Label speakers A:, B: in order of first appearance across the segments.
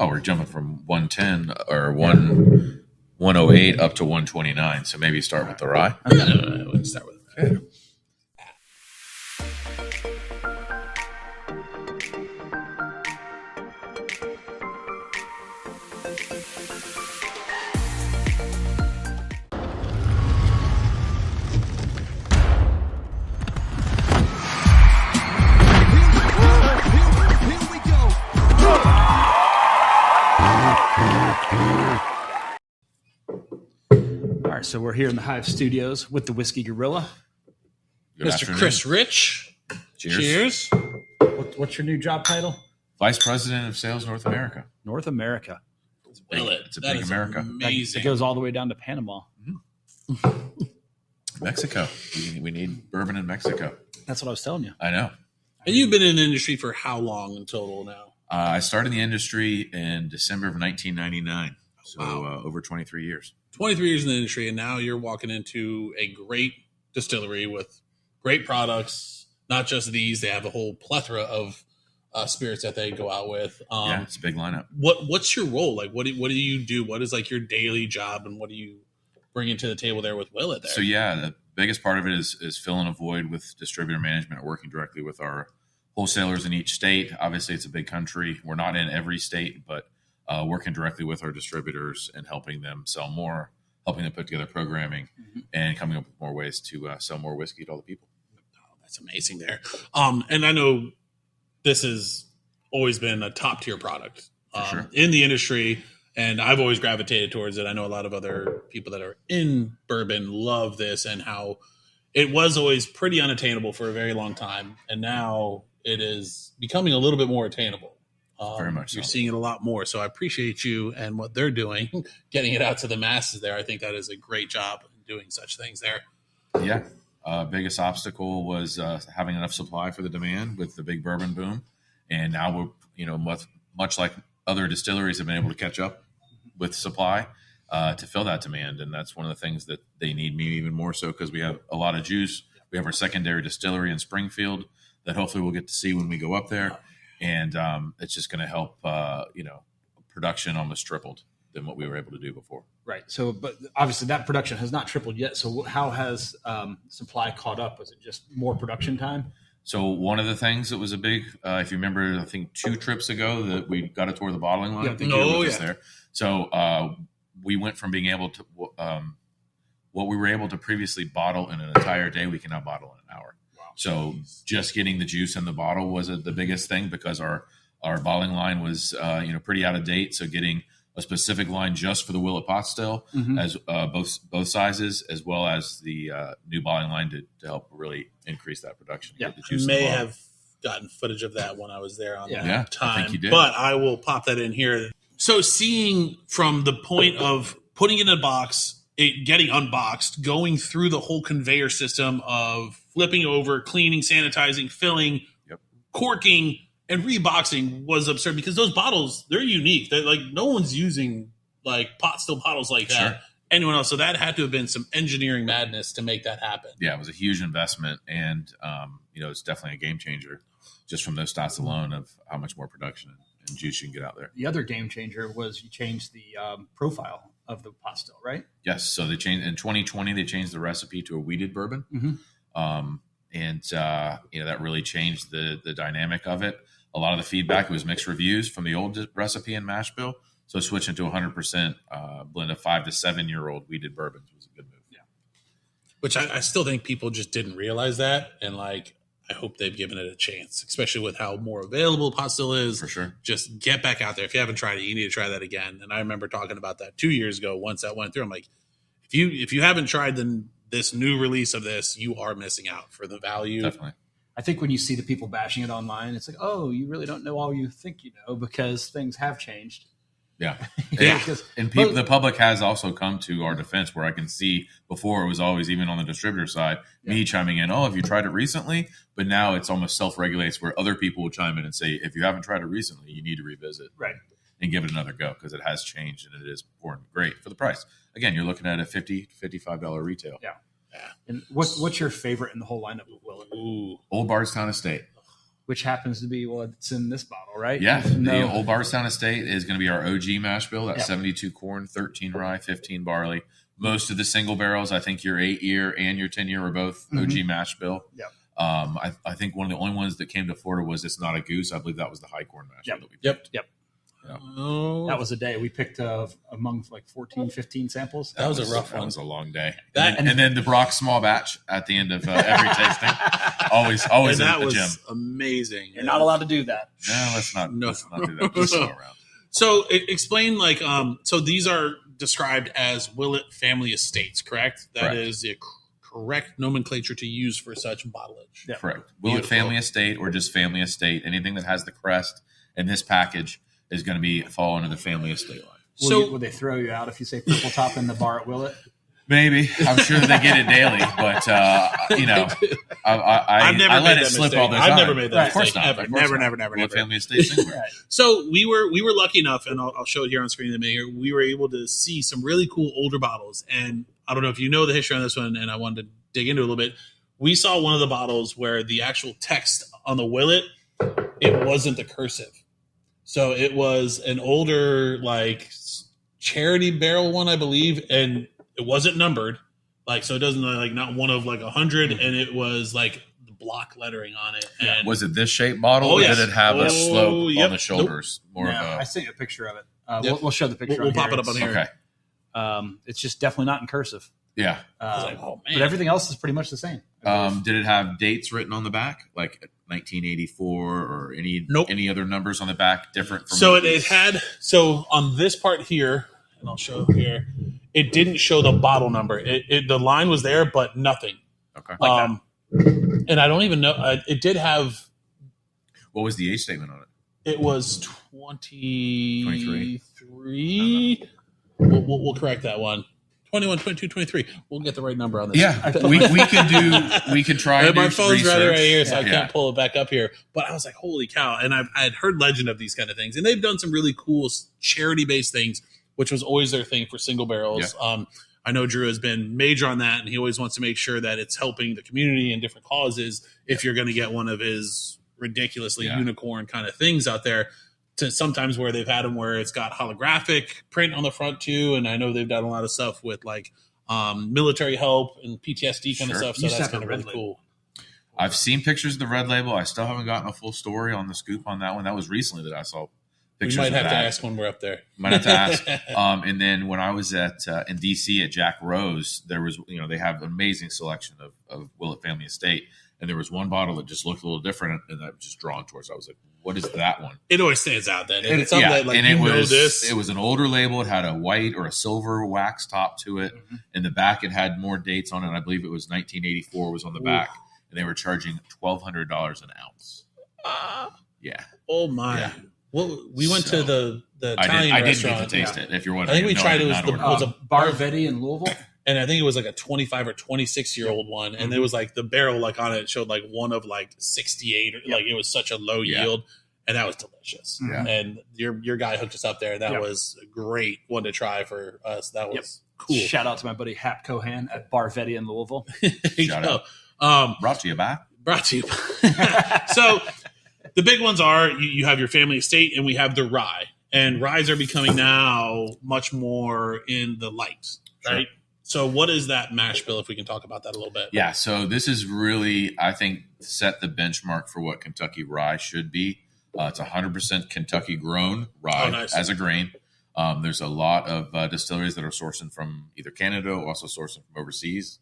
A: Oh, we're jumping from 110 or 108 up to 129. So maybe start with the rye.
B: No, we'll start with it.
C: All right, so we're here in the Hive Studios with the Whiskey Gorilla.
A: Good
B: Mr.
A: afternoon.
B: Chris Ritch.
A: Cheers.
C: What's your new job title?
A: Vice President of Sales North America.
C: North America.
B: Willett.
A: It's a
B: That
A: big
B: is
A: America.
B: amazing.
C: It goes all the way down to Panama.
A: Mexico. We need bourbon in Mexico.
C: That's what I was telling you.
A: I know.
B: And you've been in the industry for how long in total now?
A: I started the industry in December of 1999. So
B: Wow.
A: over 23 years.
B: 23 years in the industry, and now you're walking into a great distillery with great products. Not just these; they have a whole plethora of spirits that they go out with.
A: Yeah, it's a big lineup.
B: What's your role? Like, what do you do? What is like your daily job, and what do you bring to the table there with Willett? There.
A: So yeah, the biggest part of it is filling a void with distributor management, working directly with our wholesalers in each state. Obviously, it's a big country. We're not in every state, but working directly with our distributors and helping them sell more, helping them put together programming, and coming up with more ways to sell more whiskey to all the people.
B: Oh, that's amazing there. And I know this has always been a top tier product
A: Sure.
B: in the industry, and I've always gravitated towards it. I know a lot of other people that are in bourbon love this, and how it was always pretty unattainable for a very long time, and now it is becoming a little bit more attainable.
A: Very much
B: You're
A: so.
B: seeing it a lot more. So I appreciate you and what they're doing, getting it out to the masses there. I think that is a great job doing such things there.
A: Yeah. Biggest obstacle was having enough supply for the demand with the big bourbon boom. And now we're, much like other distilleries have been able to catch up with supply to fill that demand. And that's one of the things that they need, me even more so, because we have a lot of juice. We have our secondary distillery in Springfield that hopefully we'll get to see when we go up there. And it's just going to help, production almost tripled than what we were able to do before.
C: Right. So, but obviously that production has not tripled yet. So how has supply caught up? Was it just more production time?
A: So one of the things that was a big, if you remember, I think 2 trips ago that we got a tour of the bottling line.
C: Yeah.
A: I think you were with us there. So we went from being able to, what we were able to previously bottle in an entire day, we can now bottle in an hour. So just getting the juice in the bottle was the biggest thing, because our bottling line was pretty out of date. So getting a specific line just for the Willett pot still, as both sizes, as well as the new bottling line to help really increase that production.
C: Yeah.
A: Get the juice in
B: May
A: the bottle.
B: have gotten footage of that when I was there on
C: Yeah.
B: that
A: Yeah,
B: time.
A: I think you did.
B: But I will pop that in here. So seeing from the point of putting it in a box, it getting unboxed, going through the whole conveyor system of flipping over, cleaning, sanitizing, filling,
A: Yep.
B: corking, and reboxing was absurd, because those bottles, they're unique. They're like, no one's using like pot still bottles like that.
A: Sure.
B: Anyone else. So that had to have been some engineering madness to make that happen.
A: Yeah, it was a huge investment, and it's definitely a game changer just from those stats alone of how much more production and juice you can get out there.
C: The other game changer was you changed the profile of the pot still, right?
A: Yes, so they changed in 2020. They changed the recipe to a wheated bourbon, that really changed the dynamic of it. A lot of the feedback was mixed reviews from the old recipe in mash bill. So switching to 100% blend of 5 to 7 year old wheated bourbons was a good move.
C: Yeah.
B: Which I still think people just didn't realize that. And like, I hope they've given it a chance, especially with how more available pot still is.
A: For sure.
B: Just get back out there. If you haven't tried it, you need to try that again. And I remember talking about that 2 years ago. Once that went through, I'm like, if you haven't tried this new release of this, you are missing out for the value.
A: Definitely.
C: I think when you see the people bashing it online, it's like, oh, you really don't know all you think you know, because things have changed.
A: Yeah.
B: Yeah.
A: And the public has also come to our defense, where I can see before it was always, even on the distributor side, me chiming in, oh, have you tried it recently? But now it's almost self-regulates, where other people will chime in and say, if you haven't tried it recently, you need to revisit and give it another go, because it has changed and it is great for the price. Again, you're looking at a $50, $55 retail.
C: Yeah. And what's your favorite in the whole lineup of Willett?
B: Ooh.
A: Old Bardstown Estate.
C: which happens to be what's in this bottle, right?
A: Yeah,
C: No,
A: the Old Bardstown Estate is going to be our OG mash bill. That's
C: Yep.
A: 72 corn, 13 rye, 15 barley. Most of the single barrels, I think your 8-year and your 10-year were both OG mash bill.
C: Yep.
A: I think one of the only ones that came to Florida was It's Not a Goose. I believe that was the high corn mash bill that we picked.
C: Yep.
A: Yeah.
B: Oh,
C: That was a day we picked among like 14, 15 samples.
B: That was a rough
A: That
B: one.
A: was a long day.
B: That-
A: and then the Brock small batch at the end of every tasting. Always
B: and that
A: a
B: was
A: gem.
B: amazing.
C: You're not allowed to do that.
A: No, let's not do that. Just go around.
B: So explain so these are described as Willett family estates, correct? That
A: Correct.
B: is the correct nomenclature to use for such bottlage.
C: Yeah.
A: Correct. Willett
B: Beautiful.
A: family estate or just family estate. Anything that has the crest in this package is going to fall under the family estate line.
C: Will they throw you out if you say purple top in the bar at Willett?
A: Maybe. I'm sure they get it daily, but
B: I've never
A: I
B: made
A: let
B: that
A: it slip
B: mistake.
A: all the
B: I've
A: time.
B: never made that
A: Of course
B: mistake,
A: not.
B: ever.
A: Of course
B: Never,
A: not.
B: never, never,
A: Willett
B: never.
A: family estate singular.
C: Right.
B: So we were lucky enough, and I'll show it here on screen in a minute here. We were able to see some really cool older bottles, and I don't know if you know the history on this one, and I wanted to dig into it a little bit. We saw one of the bottles where the actual text on the Willett, it wasn't the cursive. So it was an older, like, charity barrel one, I believe, and it wasn't numbered. Like, so it doesn't, like, not one of, like, 100, and it was, like, the block lettering on it. And
A: Was it this shape bottle,
B: Oh,
A: or
B: yes.
A: did it have a slope
B: yep.
A: on the shoulders? More
C: I
A: of
C: sent you a picture of it.
B: Yep.
C: We'll show the picture.
B: We'll
C: on
B: pop
C: here.
B: it up on
C: It's-
B: here.
A: okay.
C: It's just definitely not in cursive.
A: Yeah.
B: I was like, oh, man.
C: But everything else is pretty much the same.
A: Did it have dates written on the back, like 1984, or
B: Nope.
A: any other numbers on the back different from?
B: So it had, so on this part here, and I'll show here, it didn't show the bottle number. The line was there, but nothing.
A: Okay.
B: And I don't even know. It did have.
A: What was the age statement on it?
B: It was 23. We'll correct that one. 21, 22, 23. We'll get the right number on this.
A: Yeah, we can try. And
B: My
A: do
B: phone's right
A: research.
B: here, so I
A: Yeah.
B: can't pull it back up here. But I was like, holy cow. And I had heard legend of these kind of things. And they've done some really cool charity-based things, which was always their thing for single barrels.
A: Yeah.
B: I know Drew has been major on that, and he always wants to make sure that it's helping the community and different causes if you're going to get one of his ridiculously unicorn kind of things out there. To sometimes where they've had them where it's got holographic print on the front too, and I know they've done a lot of stuff with like military help and PTSD kind of
A: Sure.
B: stuff. So
C: Used to
B: that's
C: have
B: kind of
C: a
B: really
C: red
B: cool.
A: I've seen pictures of the red label. I still haven't gotten a full story on the scoop on that one. That was recently that I saw
B: We
A: pictures.
B: might
A: of
B: have to
A: that.
B: ask when we're up there.
A: Might have to ask. And then when I was in DC at Jack Rose, there was, they have an amazing selection of Willett Family Estate. And there was one bottle that just looked a little different, and I was just drawn towards. I was like, what is that one?
B: It always stands out then.
A: And
B: It's something that, like,
A: and
B: you
A: it
B: know
A: was
B: this.
A: It was an older label. It had a white or a silver wax top to it.
C: Mm-hmm.
A: In the back, it had more dates on it. I believe it was 1984 was on the back, and they were charging $1,200 an ounce. Yeah,
B: Oh my!
A: Yeah.
B: Well, we went to the Italian
A: I didn't
B: restaurant.
A: get to taste it. If you're
B: I
A: wondering,
B: think we
A: No,
B: tried.
A: did
B: It was
A: not
B: the
A: order
B: was a
C: Bar Vetti in Louisville.
B: and I think it was like a 25 or 26-year-old one, and there was like the barrel like on it showed like one of like 68, or like it was such a low
A: Yeah.
B: yield, and that was delicious.
A: Yeah.
B: And your guy hooked us up there, and that
C: Yep.
B: was a great one to try for us. That was cool.
C: Shout out to my buddy Hap Cohan at Bar Vetti in Louisville.
B: There you
A: Shout
B: go.
A: out. Brought to you by.
B: Brought to you. So the big ones are you have your family estate, and we have the rye. And ryes are becoming now much more in the light, right? So what is that mash bill, if we can talk about that a little bit?
A: Yeah, so this is really, I think, set the benchmark for what Kentucky rye should be. It's 100% Kentucky grown rye
B: nice.
A: as a grain. There's a lot of distilleries that are sourcing from either Canada or also sourcing from overseas.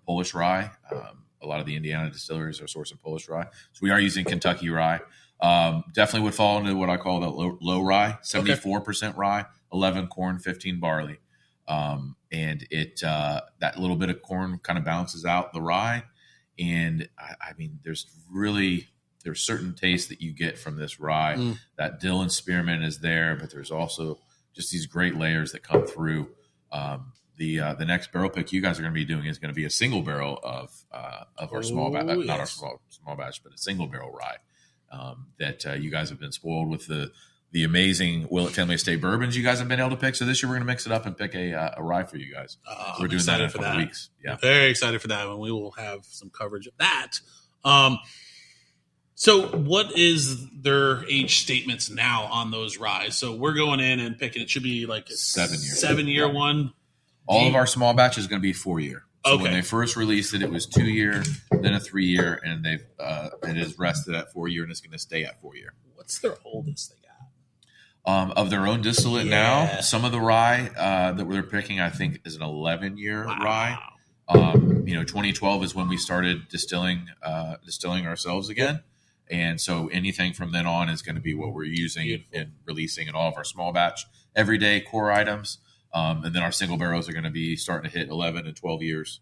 A: Polish rye. A lot of the Indiana distilleries are sourcing Polish rye. So we are using Kentucky rye. Definitely would fall into what I call the low rye, 74% rye, 11 corn, 15 barley. And it that little bit of corn kind of balances out the rye. And I mean, there's certain tastes that you get from this rye. That dill and spearmint is there, but there's also just these great layers that come through. The next barrel pick you guys are going to be doing is going to be a single barrel of our small batch, not our small batch, but a single barrel rye. That you guys have been spoiled with the amazing Willett Family Estate bourbons you guys have been able to pick. So this year we're going to mix it up and pick a rye for you guys. We're doing that in a couple weeks. Yeah,
B: Very excited for that one. We will have some coverage of that. So what is their age statements now on those ryes? So we're going in and picking, it should be like a 7-year one.
A: All of our small batch is going to be 4-year. So
B: Okay.
A: when they first released it, it was 2-year, then a 3-year, and it is rested at 4-year, and it's going to stay at 4-year.
B: What's their oldest they got?
A: Of their own distillate
B: Yeah.
A: now, some of the rye that they're picking, I think, is an 11-year rye.
B: Wow.
A: 2012 is when we started distilling ourselves again. And so anything from then on is going to be what we're using and releasing in all of our small batch everyday core items. And then our single barrels are going to be starting to hit 11 and 12 years.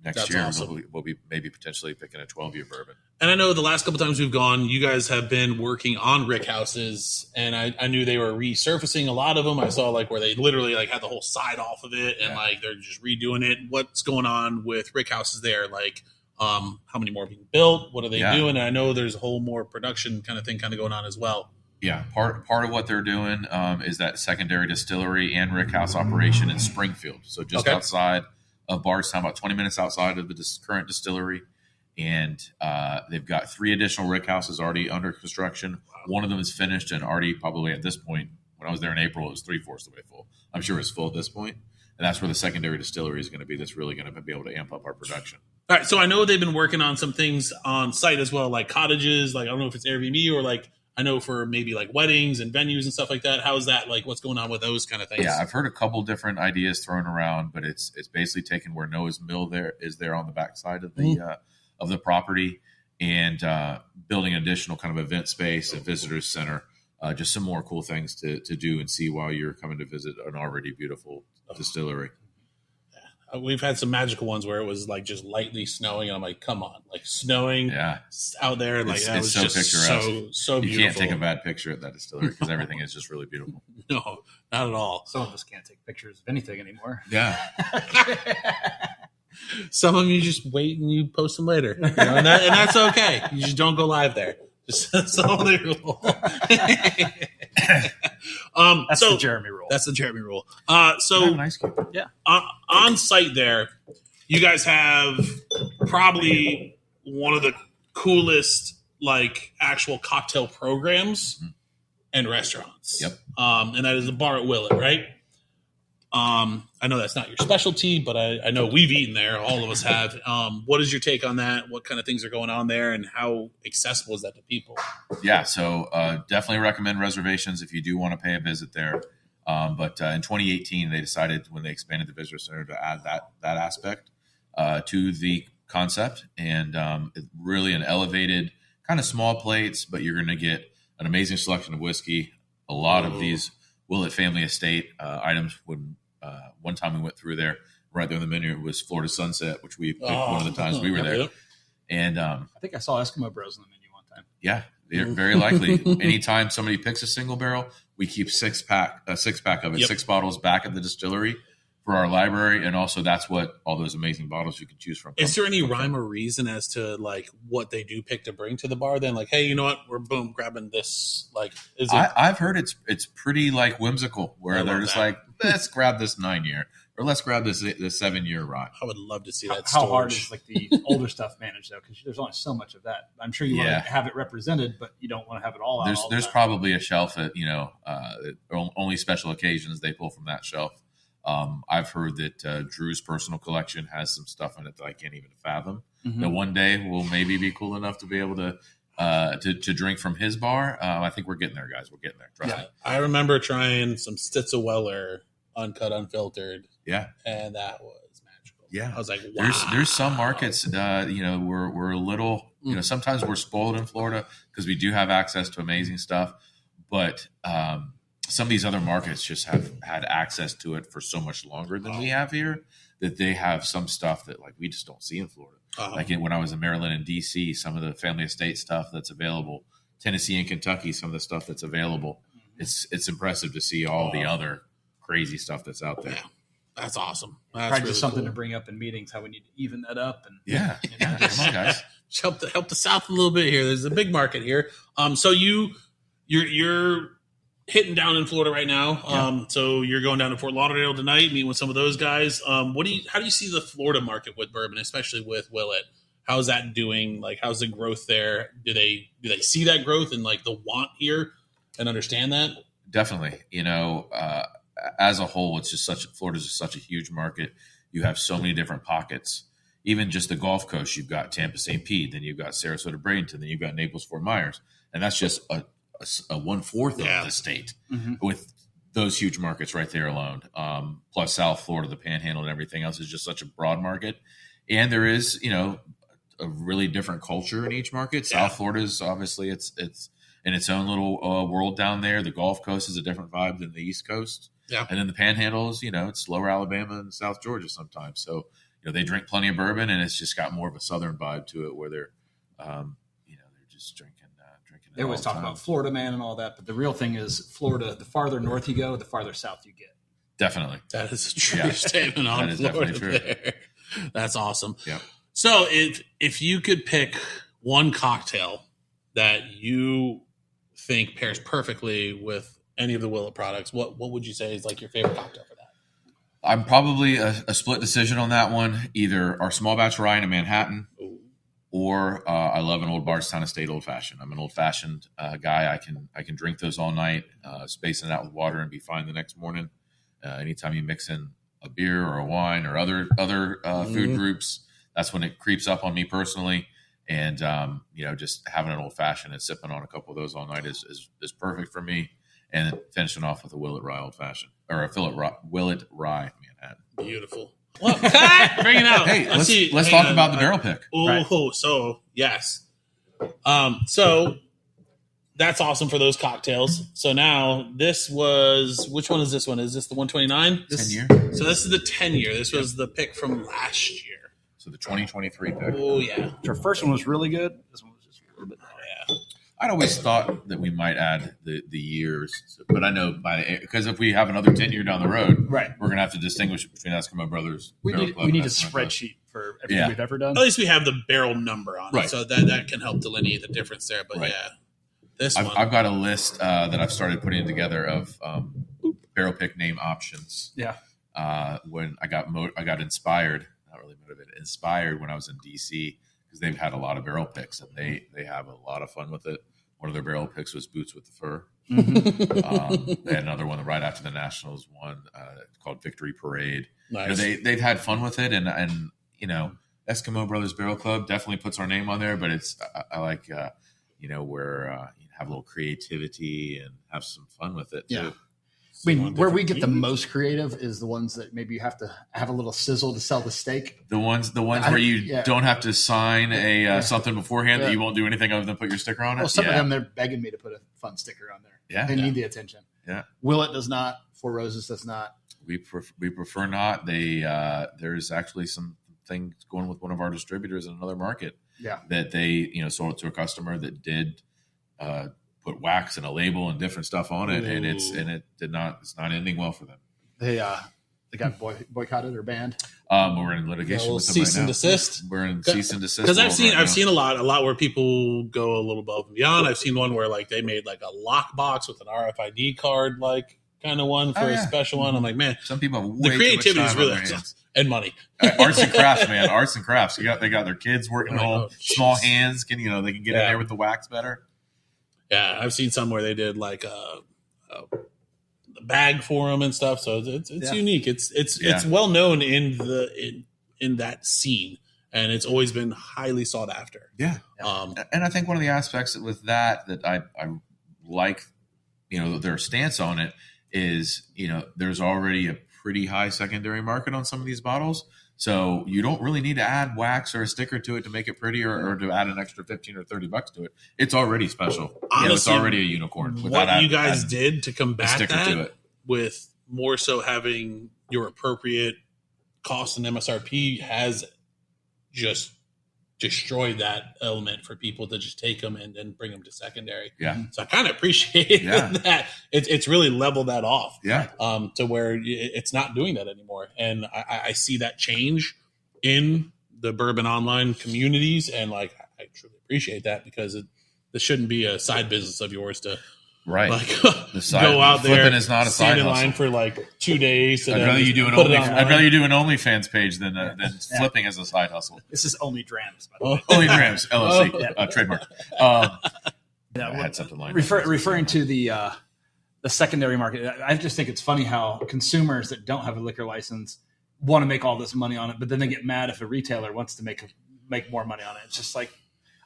A: Next
B: That's
A: year,
B: awesome.
A: we'll be maybe potentially picking a 12-year bourbon.
B: And I know the last couple times we've gone, you guys have been working on rick houses, and I knew they were resurfacing a lot of them. I saw like where they literally like had the whole side off of it, and like they're just redoing it. What's going on with rick houses there? Like, how many more being built? What are they doing? And I know there's a whole more production kind of thing kind of going on as well.
A: Yeah, part of what they're doing is that secondary distillery and rick house operation in Springfield. So just outside of Bardstown, about 20 minutes outside of the current distillery. And they've got 3 additional rick houses already under construction. Wow. One of them is finished and already probably at this point, when I was there in April, it was 3/4 the way full. I'm sure it's full at this point. And that's where the secondary distillery is going to be. That's really going to be able to amp up our production.
B: All right. So I know they've been working on some things on site as well, like cottages, like I don't know if it's Airbnb or like I know for maybe like weddings and venues and stuff like that. How's that? Like what's going on with those kind of things?
A: Yeah, I've heard a couple different ideas thrown around, but it's basically taking where Noah's Mill is there on the backside of the property and building an additional kind of event space and visitors center. Just some more cool things to do and see while you're coming to visit an already beautiful distillery.
B: We've had some magical ones where it was like just lightly snowing, and I'm like, "Come on, like snowing out there!" And like that was
A: so
B: just
A: picturesque.
B: so beautiful.
A: You can't take a bad picture at that distillery because everything is just really beautiful.
B: No, not at all.
C: Some of us can't take pictures of anything anymore.
A: Yeah.
B: Some of them you just wait and you post them later, and that's okay. You just don't go live there. That's the only rule.
C: That's the Jeremy rule.
B: That's the Jeremy rule.
A: So nice cube.
C: Yeah.
B: On site there, you guys have probably one of the coolest like actual cocktail programs and restaurants.
A: Yep.
B: And that is the bar at Willett, right? I know that's not your specialty, but I know we've eaten there. All of us have. What is your take on that? What kind of things are going on there, and how accessible is that to people?
A: Yeah, so definitely recommend reservations if you do want to pay a visit there. But in 2018, they decided when they expanded the visitor center to add that aspect to the concept, and really an elevated kind of small plates, but you're going to get an amazing selection of whiskey. A lot of these Willett family estate items. When one time we went through there, right there on the menu was Florida Sunset, which we picked one of the times we were there.
B: Yep.
A: And
C: I think I saw Eskimo Bros on the menu one time.
A: Yeah, they're very likely. Anytime somebody picks a single barrel, we keep a six pack of it, 6 bottles back at the distillery for our library, and also that's what all those amazing bottles you can choose from.
B: Is there any rhyme or reason as to like what they do pick to bring to the bar? Then, like, hey, you know what? We're grabbing this. Like, is it?
A: I've heard it's pretty like whimsical, where they're just like, let's grab this 9-year or let's grab this 7-year rye.
B: I would love to see that.
C: How hard is like the older stuff managed though? Because there's only so much of that. I'm sure you want to have it represented, but you don't want to have it all out.
A: There's probably a shelf at only special occasions they pull from that shelf. I've heard that Drew's personal collection has some stuff in it that I can't even fathom. That one day we'll maybe be cool enough to be able to drink from his bar. I think we're getting there, guys. We're getting there. Trust me.
B: I remember trying some Stitzel-Weller uncut, unfiltered.
A: Yeah,
B: and that was magical.
A: Yeah,
B: I was like, wow.
A: There's some markets, we're a little, sometimes we're spoiled in Florida because we do have access to amazing stuff, but some of these other markets just have had access to it for so much longer than we have here that they have some stuff that like we just don't see in Florida. Like when I was in Maryland and DC, some of the family estate stuff that's available, Tennessee and Kentucky, some of the stuff that's available. It's impressive to see all the other crazy stuff that's out there.
B: Yeah, that's awesome. That's
C: probably
B: really
C: just something
B: cool.
C: to bring up in meetings, how we need to even that up. And
A: Come on, guys.
B: Just help the South a little bit here. There's a big market here. So you're hitting down in Florida right now. So you're going down to Fort Lauderdale tonight, meeting with some of those guys. How do you see the Florida market with bourbon, especially with Willett? How's that doing? Like, how's the growth there? Do they see that growth and like the want here and understand that?
A: Definitely. As a whole, Florida's just such a huge market. You have so many different pockets. Even just the Gulf Coast, you've got Tampa, St. Pete, then you've got Sarasota, Bradenton, then you've got Naples, Fort Myers, and that's just a 1/4 of the state with those huge markets right there alone. Plus South Florida, the Panhandle, and everything else is just such a broad market. And there is, a really different culture in each market.
B: Yeah.
A: South Florida is obviously it's in its own little world down there. The Gulf Coast is a different vibe than the East Coast.
B: Yeah.
A: And then the Panhandle is, it's lower Alabama and South Georgia sometimes. So, they drink plenty of bourbon, and it's just got more of a Southern vibe to it, where they're, they're just drinking.
C: They always talk about Florida man and all that, but the real thing is Florida. The farther north you go, the farther south you get.
A: Definitely,
B: that is a true statement on
A: that is
B: Florida.
A: Definitely true.
B: There. That's awesome.
A: Yeah.
B: So if you could pick one cocktail that you think pairs perfectly with any of the Willett products, what would you say is like your favorite cocktail for that?
A: I'm probably a split decision on that one. Either our small batch rye in a Manhattan, or I love an Old Bardstown Estate Old Fashioned. I'm an old fashioned guy. I can drink those all night, spacing it out with water, and be fine the next morning. Anytime you mix in a beer or a wine or other food groups, that's when it creeps up on me personally. And just having an old fashioned and sipping on a couple of those all night is perfect for me. And then finishing off with a Willett Rye Old Fashioned or a Willett Rye Manhattan.
B: Beautiful. Well, bring it out.
A: Hey, let's talk about the barrel pick.
B: Oh, right. So yes. So that's awesome for those cocktails. So now which one is this one? Is this the 129?
A: 10 year.
B: So this is the 10 year. This was the pick from last year.
A: So the 2023 pick.
B: Oh yeah.
C: Our first one was really good. This one was just a little bit.
B: Yeah.
A: I'd always thought that we might add the years, but I know because if we have another 10 year down the road,
C: right,
A: we're gonna have to distinguish between Eskimo Brothers.
C: We need a spreadsheet for everything we've ever done.
B: At least we have the barrel number on
A: right.
B: it, so that can help delineate the difference there. But
A: right.
B: I've
A: got a list that I've started putting together of barrel pick name options.
C: Yeah.
A: When I got inspired, not really motivated, inspired when I was in DC because they've had a lot of barrel picks and they have a lot of fun with it. One of their barrel picks was Boots with the Fur. Mm-hmm. They had another one right after the Nationals, one called Victory Parade.
B: Nice.
A: They've had fun with it, and Eskimo Brothers Barrel Club definitely puts our name on there. But I like where you have a little creativity and have some fun with it.
C: Yeah.
A: Too.
C: I mean, where we get the most creative is the ones that maybe you have to have a little sizzle to sell the steak.
A: The ones where you don't have to sign something beforehand that you won't do anything other than put your sticker on it.
C: Well, some of them, they're begging me to put a fun sticker on there.
A: Yeah.
C: They need the attention.
A: Yeah.
C: Willett does not. Four Roses does not.
A: We prefer not. There's actually some things going with one of our distributors in another market.
C: Yeah.
A: That they sold it to a customer that did put wax and a label and different stuff on it, and it's not ending well for them.
C: They got boycotted or banned.
A: We're in litigation with them
B: cease
A: right
B: and
A: now.
B: desist.
A: We're in cease and desist
B: because I've seen a lot where people go a little above and beyond. I've seen one where like they made like a lockbox with an RFID card like kind of one for a special one. I'm like, man,
A: some people have
B: the creativity is really and money.
A: Arts and crafts, man. Arts and crafts. They got their kids working at home. Small hands they can get in there with the wax better.
B: Yeah, I've seen some where they did like a bag for them and stuff. So it's unique. It's well known in that scene, and it's always been highly sought after.
A: Yeah. And I think one of the aspects with that I like, their stance on it is, there's already a pretty high secondary market on some of these bottles. So you don't really need to add wax or a sticker to it to make it prettier or to add an extra $15 or $30 to it. It's already special.
B: Honestly,
A: it's already a unicorn.
B: What you guys did to combat that
A: to it.
B: With more so having your appropriate cost and MSRP has just destroyed that element for people to just take them and then bring them to secondary.
A: Yeah.
B: So I kind of appreciate that. It's really leveled that off.
A: Yeah.
B: To where it's not doing that anymore. And I see that change in the bourbon online communities. And like, I truly appreciate that because this shouldn't be a side business of yours to
A: Right.
B: Like,
A: The side,
B: go out there,
A: flipping is not a
B: stand
A: side
B: in
A: hustle.
B: line for like 2 days.
A: I'd rather you do an OnlyFans page than flipping as a side hustle.
C: This is Only Drams, by the way.
A: Only Drams LLC,
C: Yeah.
A: Trademark.
C: Yeah,
A: I had something like
C: referring to the secondary market. I just think it's funny how consumers that don't have a liquor license want to make all this money on it, but then they get mad if a retailer wants to make more money on it. It's just like,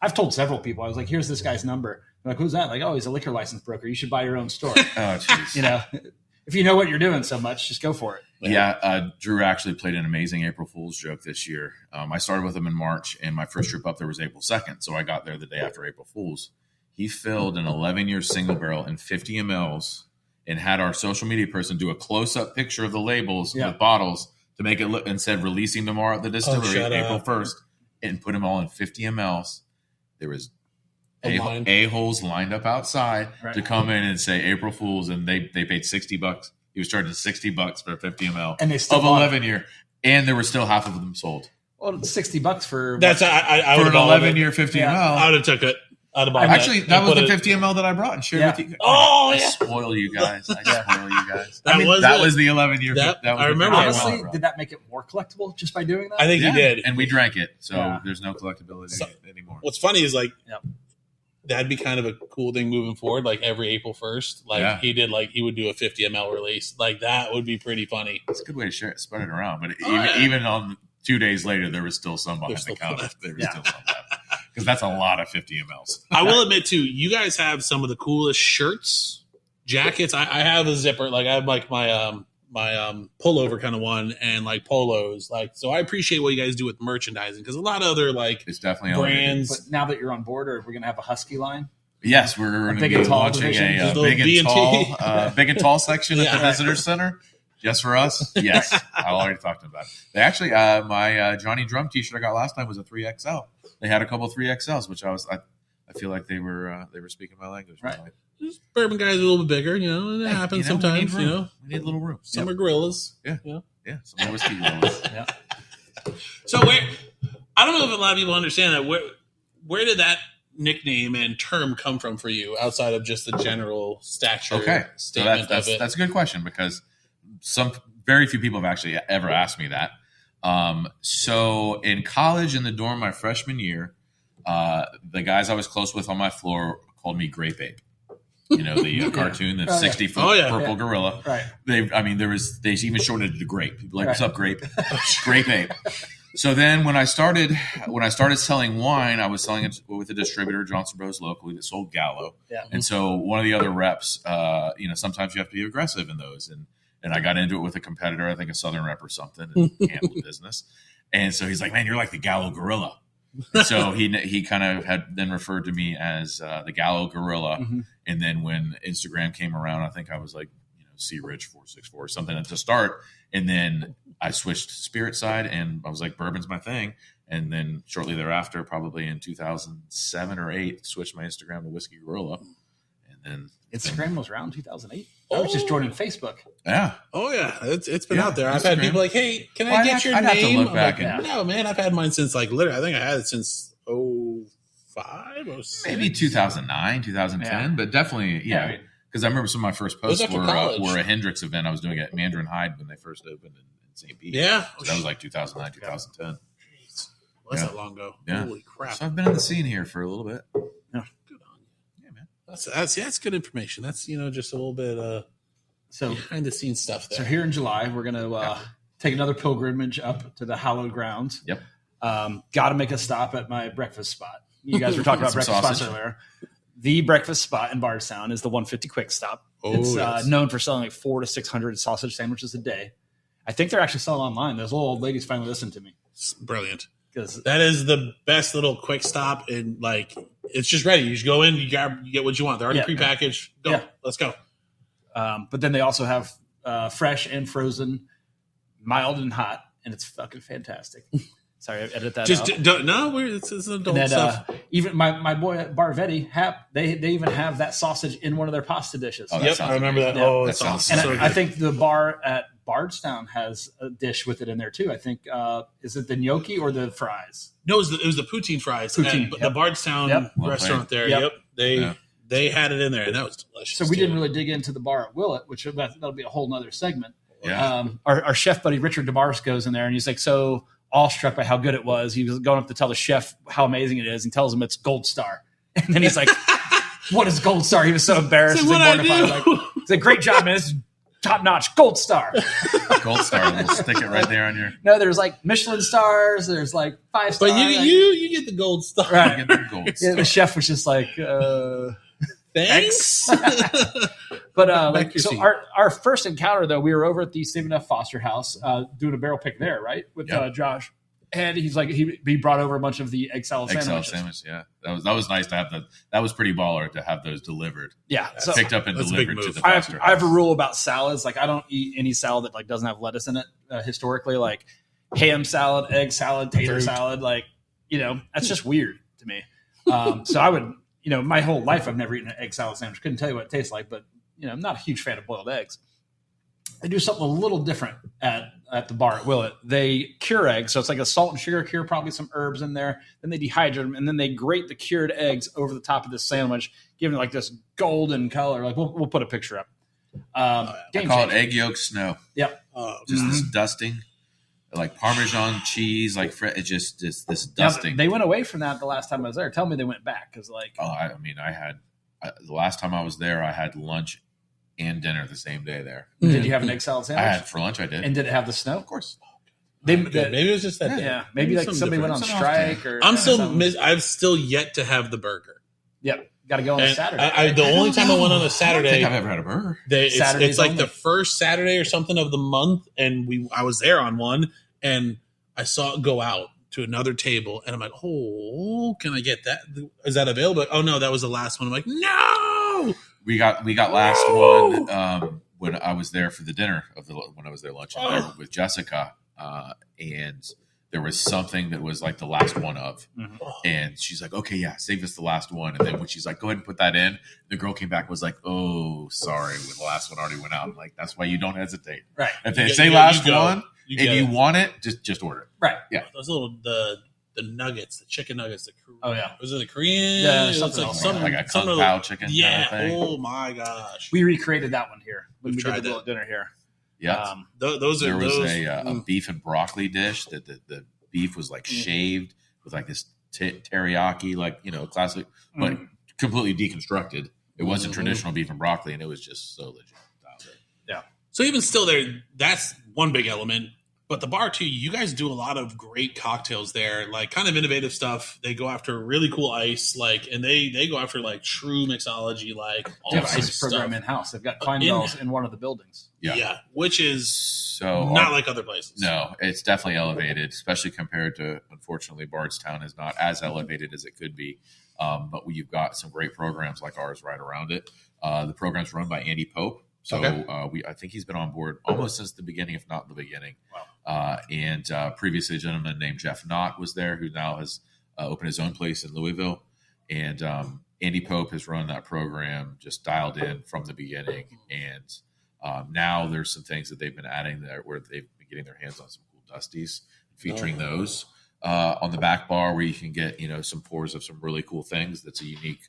C: I've told several people, I was like, here's this guy's number. They're like, who's that? Like, oh, he's a liquor license broker. You should buy your own store.
A: Oh, jeez.
C: If you know what you're doing so much, just go for it.
A: Yeah, Drew actually played an amazing April Fool's joke this year. I started with him in March, and my first trip up there was April 2nd, so I got there the day after April Fool's. He filled an 11-year single barrel in 50 mLs and had our social media person do a close-up picture of the labels with bottles to make it look, and said releasing tomorrow at the distillery, April 1st, and put them all in 50 mLs. There was a-holes lined up outside to come in and say April Fool's, and they paid $60. He was charging $60 for a 50 ml
C: and they still
A: of 11-year, and there were still half of them sold.
C: Well, $60 for
B: that's I
A: for an 11-year 50 ml.
B: I would have took it.
A: Actually, that was the 50 ml that I brought and shared with you.
B: Oh,
A: I spoil you guys.
B: That
A: was the 11-year.
B: I remember.
C: Honestly, did that make it more collectible just by doing that?
B: I think he did,
A: and we drank it, so there's no collectability anymore.
B: What's funny is that'd be kind of a cool thing moving forward. Like every April 1st, he would do a 50 ml release. Like that would be pretty funny.
A: It's a good way to share it, spread it around. But even on 2 days later, there was still some behind the counter. There was still some left. Because that's a lot of 50 mLs.
B: I will admit, too, you guys have some of the coolest shirts, jackets. I have a zipper. Like I have like my pullover kind of one and like polos. Like, so I appreciate what you guys do with merchandising because a lot of other
A: it's definitely
B: brands.
C: But now that you're on board, are we going to have a Husky line?
A: Yes, we're going to be launching a big and tall section at the visitor center. Just for us? Yes. I already talked about it. They actually, my Johnny Drum t-shirt I got last time was a 3XL. They had a couple 3XLs, which I feel like they were speaking my language.
C: Right.
B: Just bourbon guys are a little bit bigger, and it happens sometimes.
A: We need a little room.
B: Some are gorillas.
A: Yeah. Some are whiskey gorillas.
B: Yeah. So I don't know if a lot of people understand that. Where did that nickname and term come from for you outside of just the general stature statement of it?
A: That's a good question because very few people have actually ever asked me that. So in college, in the dorm, my freshman year, the guys I was close with on my floor called me Grape Ape. The cartoon, the 60-foot purple gorilla.
C: Right.
A: They even shortened it to Grape. People like, what's up, Grape? Grape Ape. So then when I started selling wine, I was selling it with a distributor, Johnson Bros. Locally, that sold Gallo.
C: Yeah.
A: And so one of the other reps, sometimes you have to be aggressive in those. And I got into it with a competitor, I think a Southern rep or something, and handled business. And so he's like, man, you're like the Gallo Gorilla. And so he kind of had then referred to me as the Gallo Gorilla. Mm-hmm. And then when Instagram came around, I think I was like, C Ritch 464 or something to start. And then I switched to spirit side and I was like, bourbon's my thing. And then shortly thereafter, probably in 2007 or 8, switched my Instagram to Whiskey Gorilla. And then
C: Instagram was around 2008. I was just joining Facebook.
A: Yeah.
B: Oh yeah, it's been out there. I've had people like, "Hey, can I get your name?"
A: I'd have to look back.
B: No, man, I've had mine since literally. I think I had it since 05, 06.
A: Maybe 2009, 2010, but definitely Because I remember some of my first posts were a Hendrix event I was doing at Mandarin Hyde when they first opened in St. Pete.
B: Yeah,
A: so that was like 2009, 2010.
B: Jeez. Well, that's that long ago.
A: Yeah.
B: Holy crap!
A: So I've been in the scene here for a little bit.
B: That's good information. That's just a little bit
C: so
B: behind the scenes stuff there.
C: So here in July, we're gonna take another pilgrimage up to the hallowed grounds.
A: Yep.
C: Got to make a stop at my breakfast spot. You guys were talking about breakfast spots earlier. The breakfast spot in Bardstown is the 150 Quick Stop. It's known for selling like 400 to 600 sausage sandwiches a day. I think they're actually selling online. Those little old ladies finally listened to me.
B: It's brilliant. That is the best little quick stop, and it's just ready. You just go in, you get what you want. They're already prepackaged. Go, let's go.
C: But then they also have fresh and frozen, mild and hot, and it's fucking fantastic. Sorry, I edit that out.
B: It's adult stuff.
C: Even my boy Barvetti, they even have that sausage in one of their pasta dishes.
B: Oh, yep, I remember that.
C: Yeah.
B: That's awesome.
C: And I think the bar at Bardstown has a dish with it in there too. I think is it the gnocchi or the fries?
B: No, it was the poutine fries.
C: Poutine,
B: the Bardstown restaurant there.
C: Yep.
B: they had it in there, and that was delicious.
C: So we didn't really dig into the bar at Willett, which that'll be a whole nother segment.
A: Yeah.
C: Our chef buddy Richard DeMars goes in there, and he's like so awestruck by how good it was. He was going up to tell the chef how amazing it is, and tells him it's Gold Star. And then he's like, "What is Gold Star?" He was so embarrassed and mortified. Like, he's like, "Great job, man! This is top notch, Gold Star."
A: Gold Star. We'll stick it right there on your.
C: No, there's like Michelin stars. There's like 5 stars.
B: But you get the Gold Star.
C: Right.
A: You get the Gold Star.
C: Yeah, the chef was just like,
B: Thanks.
C: But so our first encounter though, we were over at the Stephen F. Foster house doing a barrel pick there, right, with Josh. And he's like, he brought over a bunch of the egg salad sandwiches.
A: Yeah, that was nice to have that. That was pretty baller to have those delivered.
C: Yeah, so
A: picked up and delivered to the
C: I
A: Foster
C: have a
A: house.
C: rule about salads. Like, I don't eat any salad that like doesn't have lettuce in it. Historically, like ham salad, egg salad, tater salad, like that's just weird to me. So I would, my whole life I've never eaten an egg salad sandwich. Couldn't tell you what it tastes like, but I'm not a huge fan of boiled eggs. They do something a little different at the bar at Willett. They cure eggs, so it's like a salt and sugar cure, probably some herbs in there. Then they dehydrate them, and then they grate the cured eggs over the top of this sandwich, giving it like this golden color. Like we'll put a picture up.
A: I call it egg yolk snow.
C: Yep.
A: Just this dusting, like Parmesan cheese, like it's just this dusting.
C: Yeah, they went away from that the last time I was there. Tell me they went back because
A: the last time I was there, I had lunch and dinner the same day there.
C: Did you have an egg salad sandwich?
A: I had for lunch. I did.
C: And did it have the snow?
A: Of course.
B: Maybe it was just that day.
C: Yeah, maybe like somebody went on strike or.
B: I've still yet to have the burger.
C: Yep, got to go on a Saturday.
B: The only time I went on a Saturday,
A: I don't think I've ever had a burger.
B: It's like the first Saturday or something of the month, and I was there on one, and I saw it go out to another table, and I'm like, "Oh, can I get that? Is that available?" Oh no, that was the last one. I'm like, "No." We got last one when I was there for the dinner when I was there lunch with Jessica, and there was something that was like the last one of, and she's like, "Okay, yeah, save us the last one." And then when she's like, "Go ahead and put that in," the girl came back and was like, "Oh, sorry, the last one already went out." I'm like, "That's why you don't hesitate,
C: right?
A: If they say last one, if you want it, just order it,
C: right?
A: Yeah,
B: those little the nuggets, the chicken nuggets. Was it the Korean?
C: Yeah,
A: something like a kung pao chicken.
B: Yeah.
A: Kind of thing.
B: Oh my gosh.
C: We recreated that one here when we
B: tried
C: did the dinner here.
A: Yeah. There was a beef and broccoli dish that the beef was like shaved with like this teriyaki, like classic, but completely deconstructed. It wasn't traditional beef and broccoli, and it was just so legit.
C: Yeah.
B: So even still, that's one big element. But the bar too, you guys do a lot of great cocktails there, like kind of innovative stuff. They go after really cool ice, and they go after like true mixology, like all
C: they have
B: kinds
C: ice
B: of stuff.
C: program in house. They've got Kleinbells in one of the buildings.
B: Yeah, which is not like other places.
A: No, it's definitely elevated, especially compared to, unfortunately, Bardstown is not as elevated as it could be. But you've got some great programs like ours right around it. The program's run by Andy Pope. So I think he's been on board almost since the beginning, if not the beginning. Wow. And previously a gentleman named Jeff Knott was there, who now has opened his own place in Louisville. And Andy Pope has run that program just dialed in from the beginning. And now there's some things that they've been adding there where they've been getting their hands on some cool Dusties, featuring those on the back bar where you can get, some pours of some really cool things. That's a unique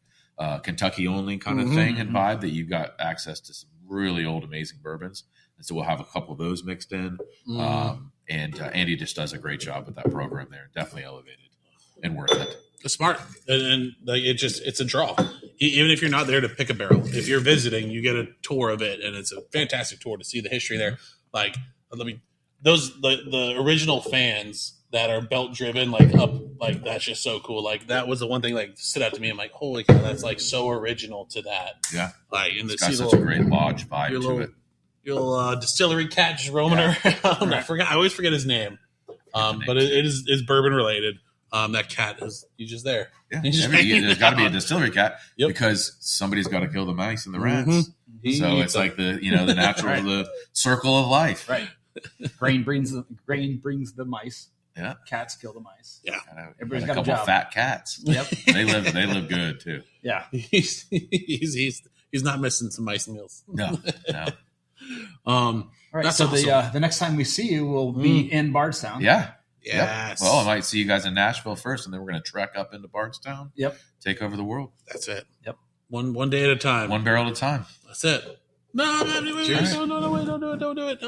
A: Kentucky only kind of thing and vibe that you've got access to some really old, amazing bourbons. And so we'll have a couple of those mixed in. And Andy just does a great job with that program there. Definitely elevated and worth it.
B: It's smart. And like it's a draw. Even if you're not there to pick a barrel, if you're visiting, you get a tour of it. And it's a fantastic tour to see the history there. Like, the original fans that are belt driven, that's just so cool. Like, that was the one thing stood out to me. I'm like, holy cow, that's so original to that.
A: Yeah.
B: And
A: it's got such a great lodge vibe to it.
B: Your little distillery cat just roaming around. I always forget his name. But it is bourbon related. That cat he's just there.
A: Yeah. There's got to be a distillery cat because somebody's got to kill the mice and the rats. So it's like the natural the circle of life.
C: Right. Grain brings the mice.
A: Yeah,
C: cats kill the mice.
B: Yeah,
C: everybody's
A: got a couple fat cats.
C: Yep,
A: they live good too.
C: Yeah,
B: he's not missing some mice meals.
A: No.
C: All right, so awesome. The next time we see you will be in Bardstown.
A: Yeah.
B: Yes.
A: Yep. Well, I might see you guys in Nashville first, and then we're going to trek up into Bardstown.
C: Yep.
A: Take over the world.
B: That's it.
C: Yep.
B: One day at a time.
A: One barrel at a time.
B: That's it. No, wait, don't do it. No.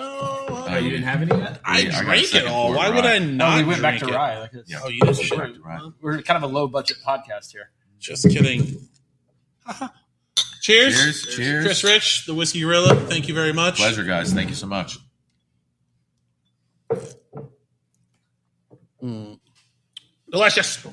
C: Oh, you didn't have any yet?
B: I
A: got a
B: drank it
A: second
B: all.
A: pour
B: Why
A: of
B: would
A: rye.
B: I not
C: we went back
B: drink
C: to
B: it?
C: rye. Like this.
A: Yeah.
B: Oh, you didn't
A: Shit.
B: drink.
A: Right.
C: We're kind of a low budget podcast here.
B: Just kidding. Cheers.
A: Cheers.
B: Chris Ritch, the Whiskey Gorilla. Thank you very much.
A: Pleasure, guys. Thank you so much.
B: Delicious.